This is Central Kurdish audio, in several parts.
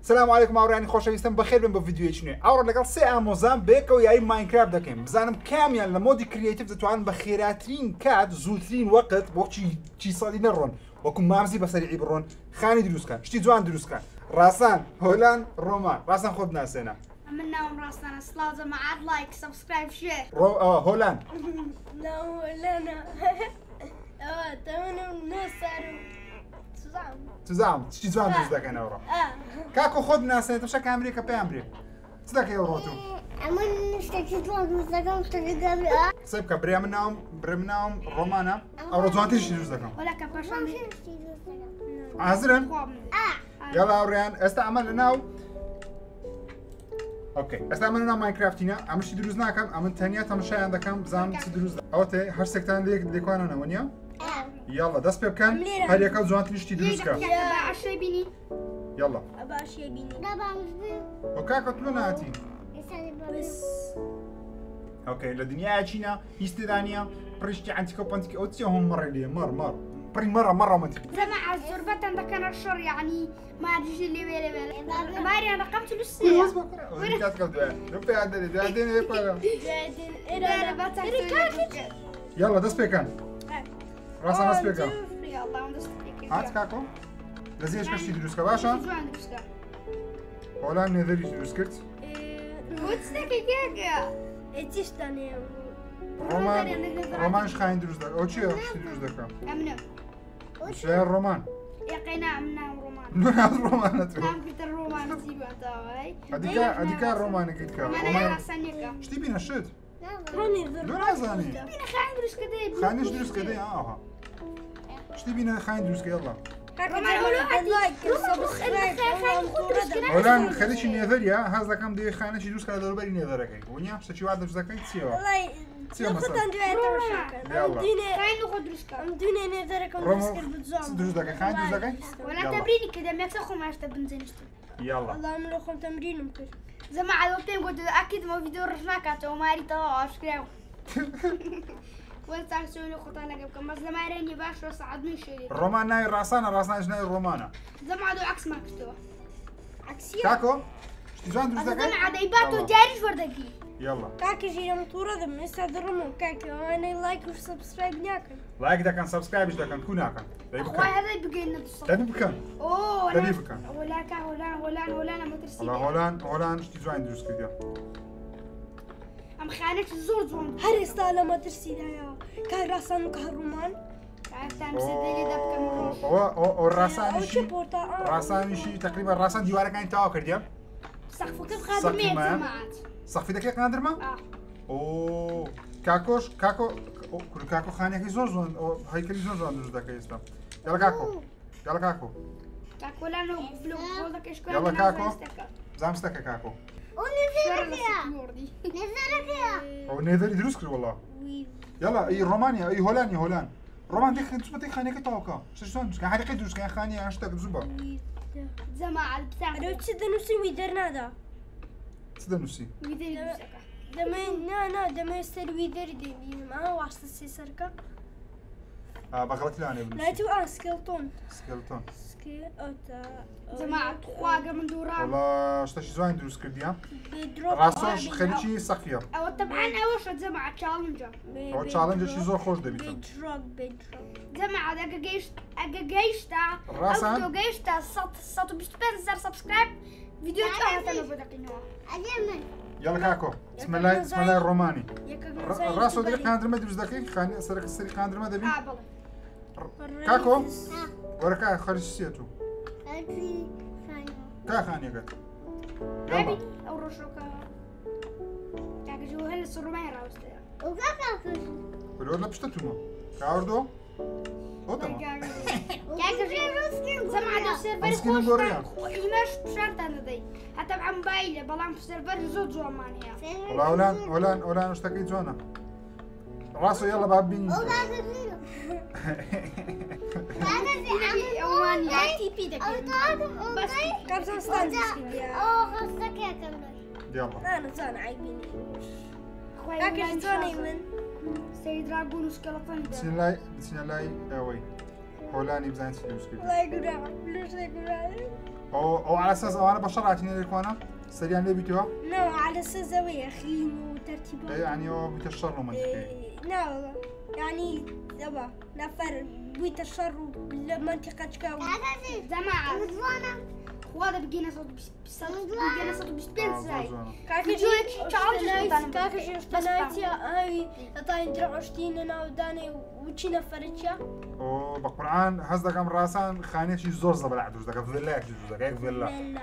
السلام عليكم ئاوڕانی خۆشەویستم بەخێر بن بە ڤیدیۆیەکی نوێ. ئاوڕە لەگەڵ سێ ئامۆزان بەیەکەوە یاری ماینکرافت دەکەین. بزانم کامیان لە مۆدی کریێتیڤ دەتوانن بە خێراترین کات زووترین وەقت بۆ چی ساڵی نەڕۆن وەکو مامزی بەسەریعی بڕۆن خانی دروستکەن شتی جوان دروستکەن. ڕاستان هۆلان ڕۆمان ڕاستان خۆت بناسێنە. من ناوم ڕاستانە سڵاو جەماعەت لایک سەبسکرایب شێر. هۆلان هۆلانە تەمەنم نەسەرم تزام چی جوان دروست دەکەن ئەوڕۆ. کاکۆ خۆت بناسێنێتە شە کامرێ کە پێیان برێ چ دەکەی ئەوڕۆتو؟ ئەمە شتێکی جوان دروست دەکەم قسە بکە برێ من ناوم ڕۆمانە ئەوڕۆ جوانترشی دروست دەکەم. وەلاکە پاشان حازرن؟ یاڵا ئەوڕێیان ئێستا ئەمە لە ناو ئۆکەی ئێستا ئەمە لە ناو ماینکرافتینە ئەمەشی دروست ناکەم ئەمە تەنیا تەماشایان دەکەم بزانم چ دروست ئەوە تێ هەر سێکتان لێکوانەوە نییە؟ یاڵا دەست پێ بکەن هەر یەکە جوانترین شتی دروستکە. یاڵا ئەو کاکە تۆ نهاتی. ئۆکەی لە دنیای چینە هیچ تێدا نییە پڕیشتی ئەنتیکە پەنتیکە ئەو چی هەموو مەڕێ لێ مەڕ پڕی مەڕە منتیق. جەماعەت زۆربەتەن دەکەنە شەڕ یعنی ماریژی لێوێ ماریان ڕقم چلوسی یاڵا دەست پێکەن ڕاستە دەست پێکە هات کاکۆ لە زیێش کەشتی دروستکە باشە هۆلان نێدەری دروست کرد ڕۆمانش خاین دروست دەکە ئەو چیە شتی دروست دەکەم شێر ڕۆمان ئەدیکا ڕۆمانەکەیت کە شتی بینە شت دۆ نازانی خانیش دروست کردەی ئاها شتی بینە خاین دروستکە یاڵا هۆلان خەریکی نێدەریە هەز دەکەم دەوێت خانێکی دروست کە دەوروبەری نێدەرەکەی وانیا شتێکی وا دروست دەکەی چیەوە؟ دروست دەکەی خاین دروست دەکەی؟ یاڵا جەماعەت وە پێم گوت ئەکیدمەوە ڤیدیۆ ڕژ ناکاتەوە ماریتەوە ئاشکراوە وەرتاکسۆنی خۆتان لەگە بکەم مەس لە مارێنی باشوە سەعات دوی شێری ڕۆمان ناوی ڕاستانە ڕاستانش ناوی ڕۆمانە جەماعەت و عەکسمان کردەوە کاکۆ شتی جوان دروست دەکەی؟ جەماعەت دەیباتەوە دیاریش وەردەگری یاڵا کاکە ژیرم تووڕە دەم ئێستا دڕمم کاکە ئەوانەی لایک و سەبسکرایب ناکەن لایک دەکەن سەبسکرایبش دەکەن کو ناکەن دەی بکەن هەدەی بگەینە دەبی بکەن دەبی بکەن هۆلان شتی جوان دروست کردە ئەم خانێکی زۆر جوان هەر ئێستا لە مەترسیدایەوە کاک ڕاستان و کاڕوومان ئەو ڕاستانیشی تقریبا ڕاستان دیوارەکانی تاوا کردیە سەقفی دەکەی قاندرمە؟ کاکۆش کاکۆ خانێکی زۆر جوان هەیکەلی زۆر جوان دروست دەکەی ئێستا یاڵا کاکۆ یاڵا کاکۆ زانستەکە کاکۆ ئەو نێدەری دروست کرد وەڵا یاڵا ئەی ڕۆمانیا ئەی هۆلانی هۆلان ڕۆمان دەخێن چوبەتەی خانەکە تاوکە شتان دروستکە حەقیقی دروستکە خانی یان شتێک دروست بە چ دەنووسین وی دەرنادا چ دەنووسی؟ دەمەوێت سەر وی دەری دەبینم ئەمە واستە سێ سەرکە بەغڵەتی لانێ بنووسی نایتو سکێلتۆن خواگە من دووڕام وەڵا شتێکی جوان دروست کردیە ڕاستۆش خەریکی سەخیە ئەوە تەبعان ئەوەشە جەماعەت چاڵنجە ئەوە چاڵنجێکی زۆر خۆش دەبیتن جەماعەت ئەگە گەیشتە ئەو گەیشتە 125,000 سەبسکرایب ڤیدیۆ چاوەتەوە بۆ دەکەینەوە یاڵا کاکۆ بسمەلای ڕۆمانی ڕاستۆ دەکەی قاندرمە دروست دەکەی سەرەکە سەری قاندرمە دەبی کاکۆ وەرەکە خەریکی سێتو کا خانیەکەت ئەو ڕۆژۆکە کاکەژی هەر لە سڕۆمای ڕاوستەیە کلۆر لە پشتە تومە کاوردۆ ئەوتەمە ئیمەش پشارتان دەدەی هەتا ئەم بایلە بەڵام سەرڤەر زۆر جوانمان هەیە ئۆلان شتەکەی جوانە ڕاستۆ یاڵە با ببینی بچینە لای ئەوەی هۆلانی بزانین چی دروست کرد أو على أساس أنا بشر عتيني لك وأنا سريع ليه بيتوها نو على أساس أوي خين وترتيبات. يعني هو بيتشر له منطقي نو يعني دابا نفر بيت الشر بالمنطقة تكاو. جماعة وهذا بقينا صوت بقينا صوت بسبين زاي كاكجي اشتنايتي هاي طاين درعشتين أنا وداني وشي نفرتيا. أو بقرآن هذا كم راسان خانة شيء زور زبالة عدوش ده كفيلا يكجي ده كيف فيلا لا.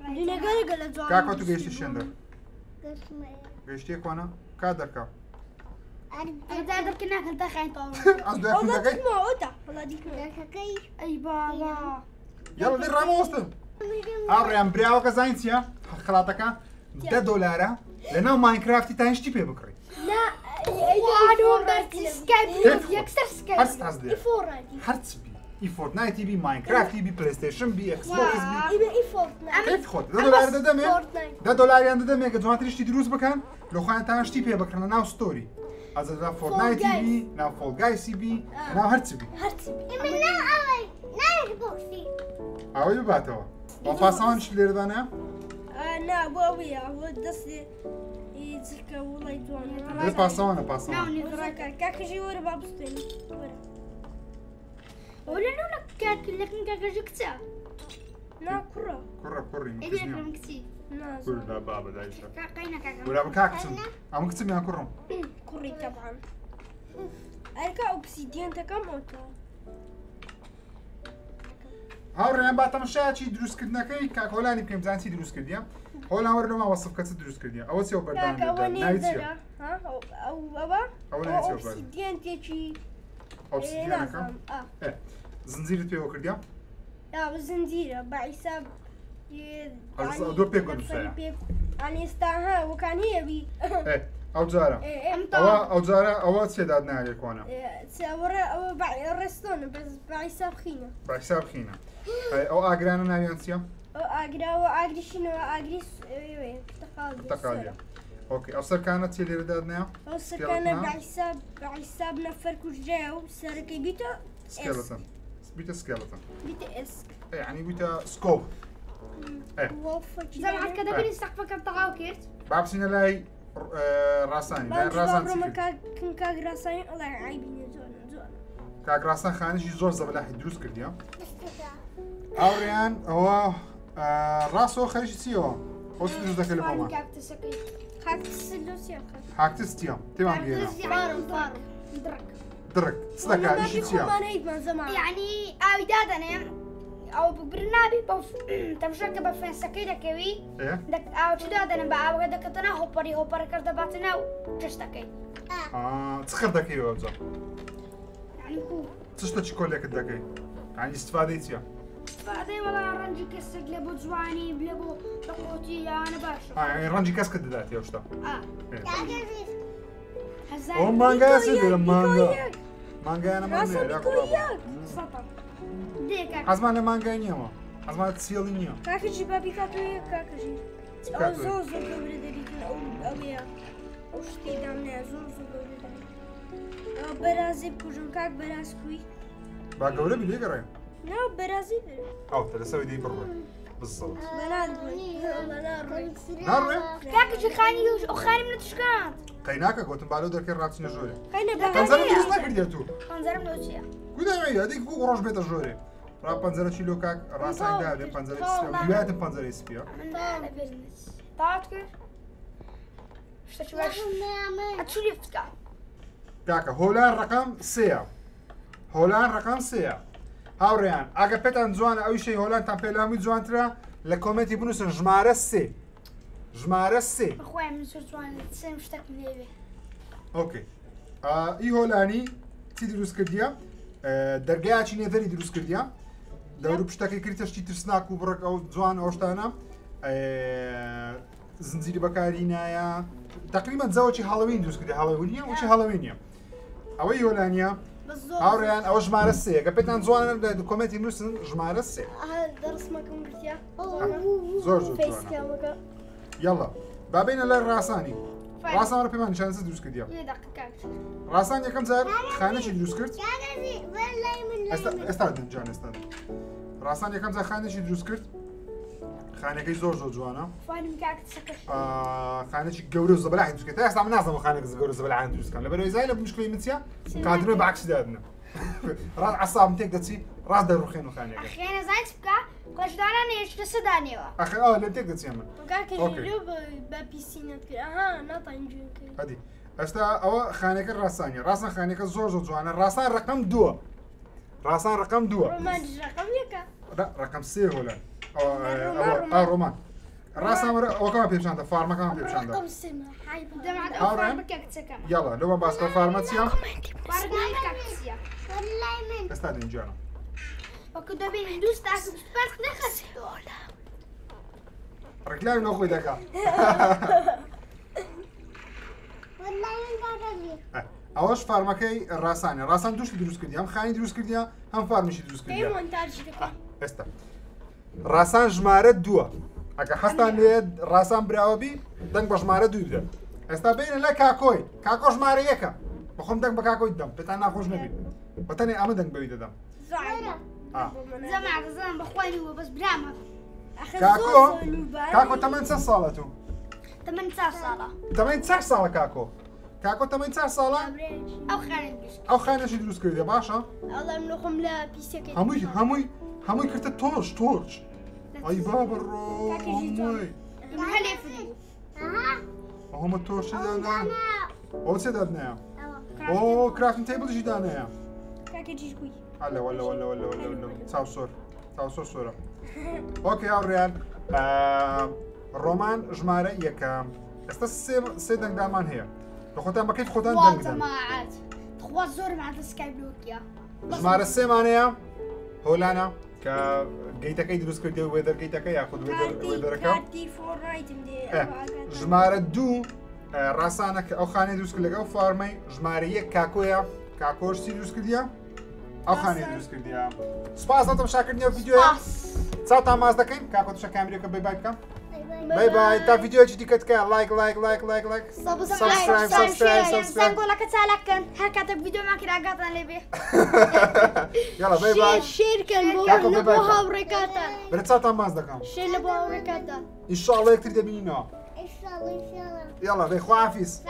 دنيا قال جزء. كاكو تو جيشتي شندر جيشتي كوانا كادر كا أنا أقدر كنا كنت خاين طاول أصدق يا والله كنت ديك ما عودا والله ديك ما. أي بابا يلا دير رامو وسط أوريان برياو كزاينتيا خلاطك $10 لأنه ماينكرافت تانشتي بيبكري لا. وأنا سكايب يكسر سكايب هرس تصدق إيفورت. هرس بي اي فورتنايت بي ماينكرافت بي بلاي ستيشن بي اكس بوكس بي يبقى إيفورت. كيف خد $10 ده دمي فورتنايت. $10 يعني ده دمي جدوان تريشتي دروس بكان لو خان تانشتي بيبكرنا ناو ستوري از ذا فورتنايت بي ناو فول جايز بي ناو هرس بي او يباتوا وفاسان شلير دانا أنا أبوي أبو دسي يتذكر والله يدوان. دي باسان وذكر كاكجي ورا بابستين ورا. ولا نونا كاك لكن كاك جكتا لا كرة. كرة إذا مكسميا كم كتير لا كل ده بابا دايشة كاكينا كاكا ولا بكاكسم ام كسميا كرم كري طبعا. أركا أوكسيديان تكم أوتا. هاوريان باتمشى شي دروس كدنا كي كاك هولاني بكم زانتي دروس كديا هولا ورنا ما وصف كاس دروس كديا اول سيو بردان كاك أولي نايتيو يزرع ها أو أبا. أول نايتيو أوكسيديان تيجي. اوبسيديان كا ايه زنزير تبي وكرديا لا بالزنزيرة بحساب دو بيكو دوسايا يعني استاها وكان هي بي ايه او زارا امتى او زارا او سيدادنا عليك وانا تصور او الرستون بس بحساب خينا بحساب خينا او اجرانا نايانسيا او اجرا او اجري شنو اجري تقاليا اوكي افسر كانت اللي ردادنا او سكان بحساب نفر كوش جاو سركي بيتا سكيلتون بيتا سكيلتون بيتا اسك يعني بيتا سكوب ايه زعما كذا بين سقفك بتاعو كيرت بابسينا لاي راساني لا راسان سكر كن كاغ راساني الله عيبين زون كاك راسان خانشي زور زبلا دروس كرديا اوريان هو راسو خريش سيو هو تدرس ذاك اللي فما خاكس اللوسيا حاكتس تيام تمام بينا فارم درك صدق شي تيام يعني اودادنا او برنامج بوف تمشك بفين سكيدة كوي دك او تدادنا بقى وقد كتنا هوبري كردا باتنا وتشتكي تسخر دكي وابزا يعني هو تشتكي كلك الدكي يعني استفاديتيا بعدين والله رنجي كسر لبو زواني بلبو لقوتي انا باشا يعني رنجي كاسك دلاتي وشتا هزاي مانجا سيدي مانجا انا مانجا سطر ديك ازمان مانجا نيما ازمان تسيلي نيما كاكجي بابي كاتويا كاكجي او زوزو قبل دريك او ابيا او شتي دامنا زوزو قبل دريك او برازي بكوجن كاك براز كوي با قولي بلي قراي لا برازي او تلسوي دي برا بالضبط بنادروي ناري كاكجي خاني من تشكات قيناكا قلت بالو درك راتس نجوري كاينه كنزر بقى دروس ناكر ديالتو خنزر ملوتيا كودا معي هذيك فوق روج بيت الجوري راه بانزر شيلو كاك راسا دابي بانزر يسبيا ويات بانزر يسبيا انا بيزنس طاطك شتي واش اتشولي فتكا كاكا هولان رقم سيا هولان رقم سيا هاوريان اگه پتن زوان او شي هولان تام پلامي زوان ترا لكومنتي بنوسن جماره سي جماره سي اخويا من سرطان تسم شتك نيبي اوكي اي هولاني تي دروس كرديا درجه چي نظري دروس كرديا دورو پشتاكي كريتش تي ترسناك وبرك او زوان اوشتانا زنجيري بكارينايا تقريبا زوجي هالوين دروس كرديا هالوينيا وشي هالوينيا او اي هولانيا هاوريان او جماره سي كابتن زوان دوكومنتي نوسن جماره سي درس ما كم قلتيا زور فيس زور كامل يلا بابين الراساني راسان را پیمان نشانه دروس کردیم. یه دقیقه. راسان یکم زد خانه چی دروس کرد؟ استاد جان استاد. ڕاستان یەکەم جا خانێکی دروست کرد خانەکەی زۆر جوانە فانم کاکت سەکەش خانێکی گەورە و زەبەلاحی دروست کرد تا ئێستا من نازانم خانێک گەورە زەبەلاحی دروست بکەم لەبەرەوەی زای لە مشکلی من چییە کاتژمێر بەعکسی دادنە ڕاست عەسابم تێک دەچی ڕاست دەڕوخێن و خانەکە ئەخێنە زانیت بکە قەشدانە نێشتە سەدانێەوە ئەخێ لێ تێک دەچێ من کاکەژی بە پیسینەت کرد ئەها ناتانجوێن کرد هەدی ئێستا ئەوە خانەکە ڕاستانیە ڕاستان خانەکە زۆر جوانە ڕاستان ڕقم 2 ڕاستان ڕقم 2 ڕۆمانج ڕقم یەکە ڕقم 3 هۆلە ڕۆمان ڕاستان ئەوەکەمان پێشانتە فارمەکەمان پێشاندا ڕقم سێمە دەمات ئەو فارمە کاکتەکەم یاڵا لەوە باسکە فارمە چییە فارمای کاکتسیە ئێستا دەینجانە وەکو دەبینی دووست پارک نەخەستەوە ڕکلاوی نەخۆی دەکات ئەوەش فارمەکەی ڕاستانە ڕاستان دوشتی دروست کردی هەم خانی دروست کردیە هەم فارمیشی دروست کردی ئێستا ڕاستان ژمارە 2 ئەگە هەستان لێ ڕاستان براوەبی دەنگ بە ژمارە 2 بدە ئێستا بینە لە کاکۆی کاکۆ ژمارە 1 بەخۆم دەنگ بە کاکۆی دەم پێتان ناخۆش نەبێت بەتەنێ ئەمە دەنگ بەوی دەدەم زەمات دەزانم بەخوانیوە بەس برامە کاکۆ تەمەند چەند ساڵە تو تەمەند 4 ساڵە تەمەند 4 ساڵە کاکۆ تەمەند 4 ساڵە ئەو خانم دوست ئەو خانەشی دروست کردی باشە ئەڵام نخۆم لە پیسەکەی هەمووی کردە تۆرش ئەی بابە ڕۆی هەلێ فری ئەومە تۆرشی دانا ئەو چێ دادنەیە ئۆ کرافتن تێبڵشی دانەیە کاکەجیش گوی هەلە چاوسۆر سۆرە ئۆکێ هاوڕێیان ڕۆمان ژمارە 1 ئێستا سێ دەنگدامان هەیە بە خۆتان بەکەیت خۆتان دەنگدەن خوا زۆر مادە سکای بلوکیە ژمارە 3مانەیە هۆلانە کە گەیتەکەی دروست کردی و وێدەرگەیتەکەی یاخود وێدەرەکە ژمارە 2 ڕاستانە کە ئەو خانەی دروست کرد لەگە ئەو فارمەی ژمارە 1 کاکۆیە کاکۆشتی دروست کردیە ئەو خانەی دروست کردیە سپاس دەتەم شاکردنی ئەو ڤیدیۆیە چاوتان ماز دەکەین کاکۆ تووشە کامێرەکە بای بکەم باي باي تا فيديوهاتي ديك تكا لايك سبسكرايب قولك تسالكن هكا فيديو ما كده قاطع لي يلا باي باي شير كان بوها وريكاتا برتصاتا مازدكم شير لبوها وريكاتا ان شاء الله يكتب بينا ان شاء الله يلا باي خو عافيس